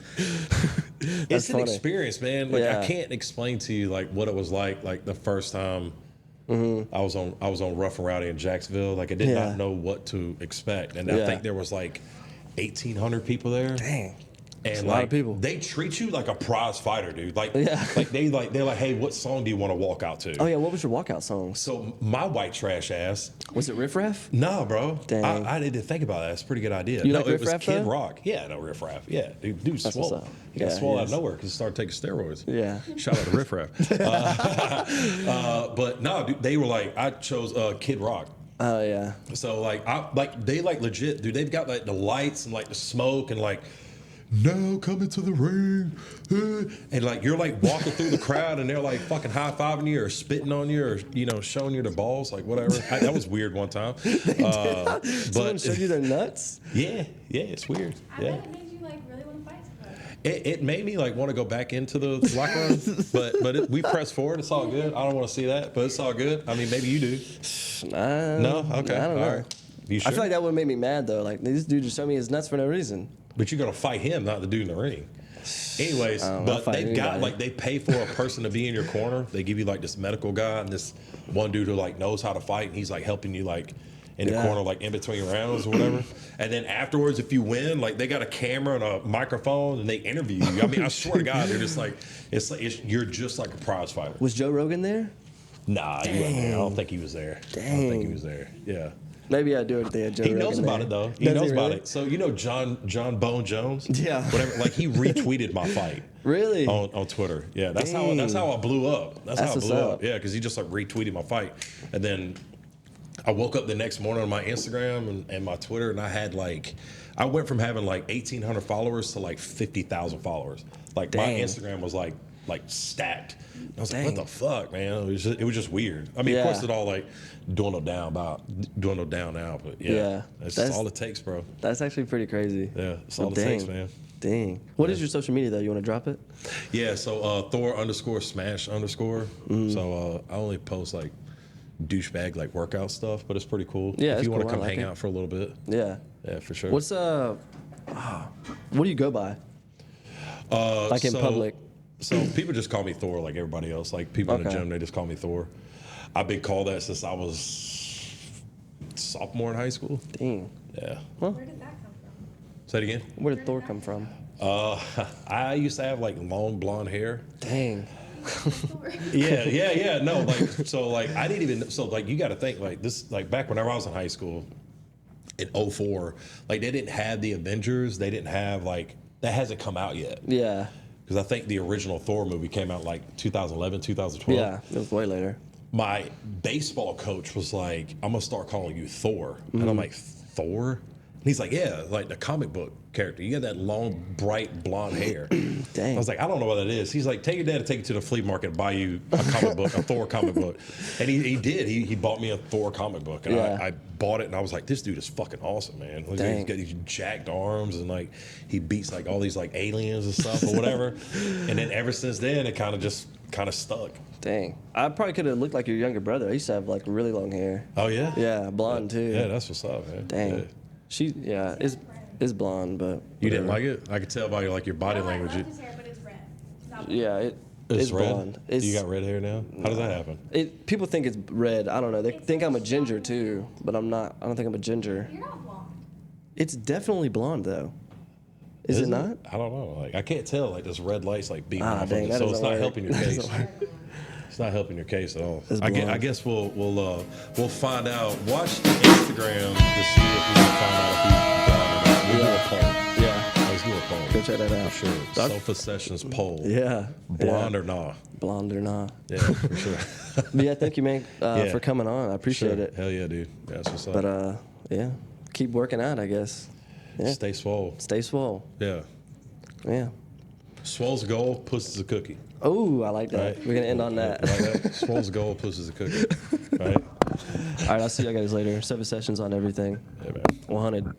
It's an funny. experience, man. Like Yeah. I can't explain to you like what it was like the first time. I was on Rough and Rowdy in Jacksonville. Like I did not know what to expect, and I think there was like 1,800 people there. Dang. And That's a like, lot of people. they treat you like a prize fighter, dude. Like, Yeah. they're like, hey, what song do you want to walk out to? Oh, yeah. What was your walkout song? So my white trash ass. Was it Riff Raff? Nah, bro. Dang. I didn't think about that. That's a pretty good idea. You no, like it Riff was Raff, Kid though? Rock. Yeah, no, Riff Raff. Yeah, dude That's swole. what's up. He got Yeah, swole he out of is. nowhere because he started taking steroids. Yeah. Shout out to Riff Raff. But no, dude, they were like, I chose Kid Rock. Oh, yeah. So they legit, dude. They've got like the lights and like the smoke and like, now come into the ring, and like you're like walking through the crowd and they're like fucking high fiving you or spitting on you or showing you their balls, like whatever. That was weird one time. Someone showed you their nuts? Yeah, it's weird. I Yeah. bet it made you like really want to fight somebody. It made me like want to go back into the locker room, but we press forward. It's all good. I don't want to see that, but it's all good. I mean, maybe you do. No, okay, I don't know. all right. You sure? I feel like that would make me mad, though. Like, this dude just showed me his nuts for no reason. But you're gonna fight him, not the dude in the ring. Anyways, I'll but fight they've got anybody. like they pay for a person to be in your corner. They give you like this medical guy and this one dude who like knows how to fight, and he's like helping you like in the corner, like in between rounds or whatever. And then afterwards, if you win, like they got a camera and a microphone and they interview you. I mean, I swear to God, they're just like you're just like a prize fighter. Was Joe Rogan there? Nah, he wasn't there. I don't think he was there. I don't think he was there. Yeah. Maybe I do it if they had Joe He Rogan knows about there. it though. He Does knows about really? it. So John Bone Jones. Yeah. Whatever. Like he retweeted my fight. Really? On Twitter. Yeah. That's how I blew up. That's how I what's blew up. up. Yeah, because he just like retweeted my fight, and then I woke up the next morning on my Instagram and my Twitter, and I went from having like 1,800 followers to like 50,000 followers. Like my Dang. Instagram was like stacked. And I was Dang. like, what the fuck, man? It was just weird. I mean, of Yeah. course, it all like dwindled down now, but Yeah. that's That's- all it takes, bro. That's actually pretty crazy. Yeah, that's Well, all it takes, dang. man. Dang. What is your social media, though? You want to drop it? Yeah, so Thor _smash_. So I only post like douchebag like workout stuff, but it's pretty cool. Yeah, if it's you want cool. to I come like hang it. out for a little bit. Yeah. Yeah, for sure. What's what do you go by? Like in public? So people just call me Thor like everybody else. Like people in the Okay. gym, they just call me Thor. I've been called that since I was sophomore in high school. Dang. Yeah. Where did that come from? Say it again. Where did Thor come from? I used to have like long blonde hair. Dang. Yeah. No, like so, like I didn't even. So, like you got to think like this. Like back whenever I was in high school, in 04, like they didn't have the Avengers. They didn't have like that hasn't come out yet. Yeah. Because I think the original Thor movie came out like 2011, 2012. Yeah. It was way later. My baseball coach was like, "I'm gonna start calling you Thor," and I'm like, "Thor." And he's like, yeah, like the comic book character. You got that long, bright, blonde hair. Dang. I was like, I don't know what that is. He's like, take your dad to take you to the flea market and buy you a comic book, a Thor comic book. And he did. He bought me a Thor comic book. And Yeah. I bought it, and I was like, this dude is fucking awesome, man. Like, Dang. he's got these jacked arms, and like he beats like all these like aliens and stuff or whatever. And then ever since then, it kind of stuck. Dang. I probably could have looked like your younger brother. I used to have like really long hair. Oh, yeah? Yeah, blonde too. Yeah, that's what's up, man. Dang. Yeah. She, yeah, is blonde, but You didn't whatever. like it? I could tell by like your body No, I language. love his hair, but it's red. It's not Yeah, It's it's red. blonde. It's, You got red hair now? How does that happen? People think it's red. I don't know. They think I'm a ginger too, but I'm not. I don't think I'm a ginger. You're not blonde. It's definitely blonde though. Is it not? I don't know. Like I can't tell. Like this red light's like beating Ah, off dang, of it, that so it's doesn't not work. helping your That case. doesn't work. It's not helping your case at all. It's I blonde. guess we'll find out. Watch the Instagram to see if we can find out if he's blonde or not. We'll do a poll. Yeah. Let's do a poll. Go check that out. For sure. Sofa Sessions poll. Yeah. Blonde yeah. or not? Blonde or not. Yeah, for sure. But yeah, thank you, man, Yeah. for coming on. I appreciate Sure. it. Hell yeah, dude. That's what's up. But yeah, keep working out, I guess. Yeah. Stay swole. Stay swole. Yeah. Yeah. Swole's goal, pussy's a cookie. Oh, I like that. Right. We're gonna end on that. Like that? Swole's goal, pussy's a cookie. Right? All right, I'll see you guys later. 7 sessions on everything. Yeah, man. 100.